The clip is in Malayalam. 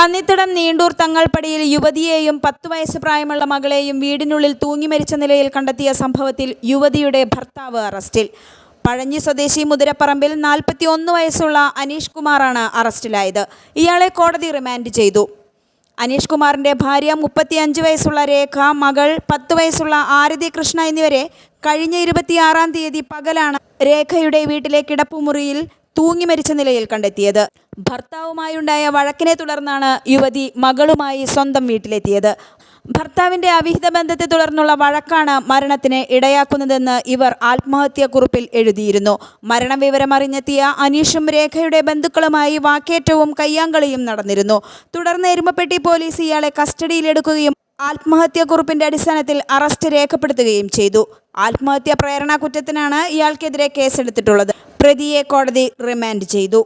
പന്നിത്തടം നീണ്ടൂർ തങ്ങൾപ്പടിയിൽ യുവതിയെയും 10 വയസ്സ് പ്രായമുള്ള മകളെയും വീടിനുള്ളിൽ തൂങ്ങി മരിച്ച നിലയിൽ കണ്ടെത്തിയ സംഭവത്തിൽ യുവതിയുടെ ഭർത്താവ് അറസ്റ്റിൽ. പഴഞ്ഞി സ്വദേശി മുതിരപ്പറമ്പിൽ 41 വയസ്സുള്ള അനീഷ് കുമാറാണ് അറസ്റ്റിലായത്. ഇയാളെ കോടതി റിമാൻഡ് ചെയ്തു. അനീഷ് കുമാറിൻ്റെ ഭാര്യ 35 വയസ്സുള്ള രേഖ, മകൾ 10 വയസ്സുള്ള ആരതി കൃഷ്ണ എന്നിവരെ കഴിഞ്ഞ 26-ാം തീയതി പകലാണ് രേഖയുടെ വീട്ടിലെ കിടപ്പുമുറിയിൽ തൂങ്ങി മരിച്ച നിലയിൽ കണ്ടെത്തിയത്. ഭർത്താവുമായുണ്ടായ വഴക്കിനെ തുടർന്നാണ് യുവതി മകളുമായി സ്വന്തം വീട്ടിലെത്തിയത്. ഭർത്താവിൻ്റെ അവിഹിത ബന്ധത്തെ തുടർന്നുള്ള വഴക്കാണ് മരണത്തിന് ഇടയാക്കുന്നതെന്ന് ഇവർ ആത്മഹത്യാക്കുറിപ്പിൽ എഴുതിയിരുന്നു. മരണ വിവരമറിഞ്ഞെത്തിയ അനീഷും രേഖയുടെ ബന്ധുക്കളുമായി വാക്കേറ്റവും കയ്യാങ്കളിയും നടന്നിരുന്നു. തുടർന്ന് എരുമപ്പെട്ടി പോലീസ് ഇയാളെ കസ്റ്റഡിയിലെടുക്കുകയും ആത്മഹത്യാക്കുറിപ്പിന്റെ അടിസ്ഥാനത്തിൽ അറസ്റ്റ് രേഖപ്പെടുത്തുകയും ചെയ്തു. ആത്മഹത്യാ പ്രേരണ കുറ്റത്തിനാണ് ഇയാൾക്കെതിരെ കേസെടുത്തിട്ടുള്ളത്. പ്രതിയെ കോടതി റിമാൻഡ് ചെയ്തു.